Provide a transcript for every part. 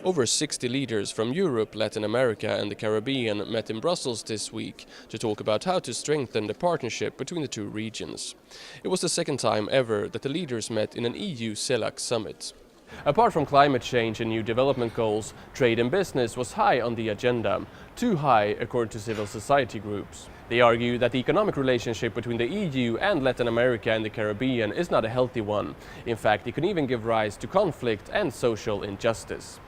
Over 60 leaders from Europe, Latin America and the Caribbean met in Brussels this week to talk about how to strengthen the partnership between the two regions. It was the second time ever that the leaders met in an EU-CELAC summit. Apart from climate change and new development goals, trade and business was high on the agenda, too high according to civil society groups. They argue that the economic relationship between the EU and Latin America and the Caribbean is not a healthy one. In fact, it can even give rise to conflict and social injustice.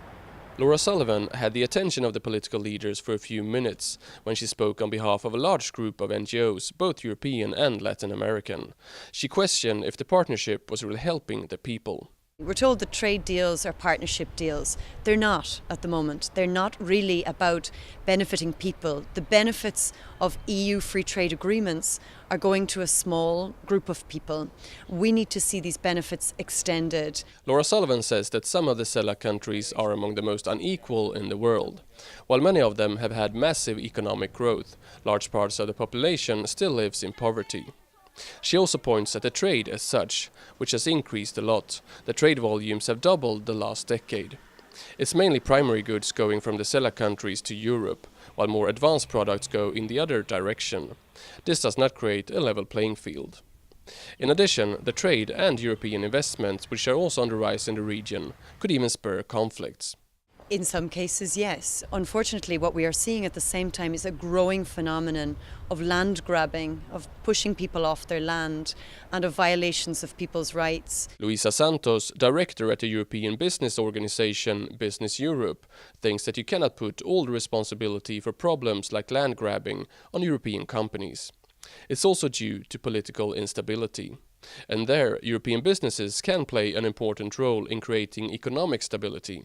Laura Sullivan had the attention of the political leaders for a few minutes when she spoke on behalf of a large group of NGOs, both European and Latin American. She questioned if the partnership was really helping the people. We're told that trade deals are partnership deals. They're not at the moment. They're not really about benefiting people. The benefits of EU free trade agreements are going to a small group of people. We need to see these benefits extended. Laura Sullivan says that some of the CELAC countries are among the most unequal in the world. While many of them have had massive economic growth, large parts of the population still lives in poverty. She also points at the trade as such, which has increased a lot. The trade volumes have doubled the last decade. It's mainly primary goods going from the CELAC countries to Europe, while more advanced products go in the other direction. This does not create a level playing field. In addition, the trade and European investments, which are also on the rise in the region, could even spur conflicts. In some cases, yes. Unfortunately, what we are seeing at the same time is a growing phenomenon of land grabbing, of pushing people off their land, and of violations of people's rights. Luisa Santos, director at the European business organization BusinessEurope, thinks that you cannot put all the responsibility for problems like land grabbing on European companies. It's also due to political instability. And there, European businesses can play an important role in creating economic stability.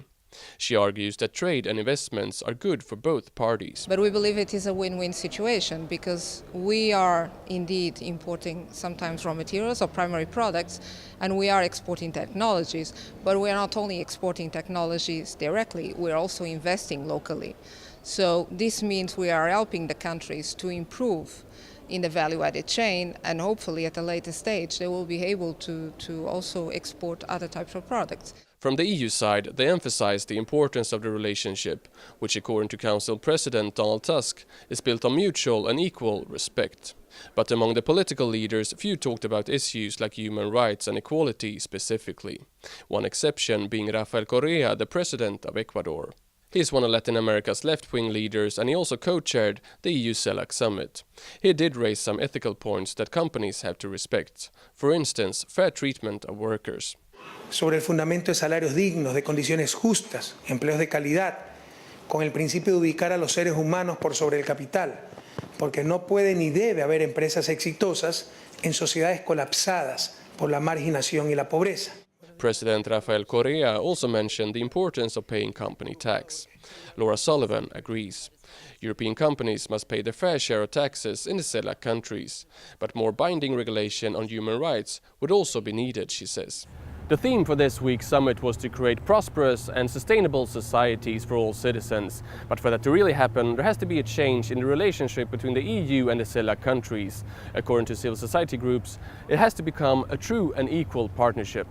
She argues that trade and investments are good for both parties. But we believe it is a win-win situation because we are indeed importing sometimes raw materials or primary products, and we are exporting technologies. But we are not only exporting technologies directly, we are also investing locally. So this means we are helping the countries to improve in the value-added chain, and hopefully at a later stage they will be able to also export other types of products. From the EU side, they emphasize the importance of the relationship, which according to Council President Donald Tusk, is built on mutual and equal respect. But among the political leaders, few talked about issues like human rights and equality specifically. One exception being Rafael Correa, the president of Ecuador. He is one of Latin America's left-wing leaders, and he also co-chaired the EU-CELAC summit. He did raise some ethical points that companies have to respect. For instance, fair treatment of workers. Sobre el fundamento de salarios dignos, de condiciones justas, empleos de calidad, con el principio de ubicar a los seres humanos por sobre el capital, porque no puede ni debe haber empresas exitosas en sociedades colapsadas por la marginación y la pobreza. President Rafael Correa also mentioned the importance of paying company tax. Laura Sullivan agrees. European companies must pay their fair share of taxes in the CELAC countries, but more binding regulation on human rights would also be needed, she says. The theme for this week's summit was to create prosperous and sustainable societies for all citizens. But for that to really happen, there has to be a change in the relationship between the EU and the CELAC countries. According to civil society groups, it has to become a true and equal partnership.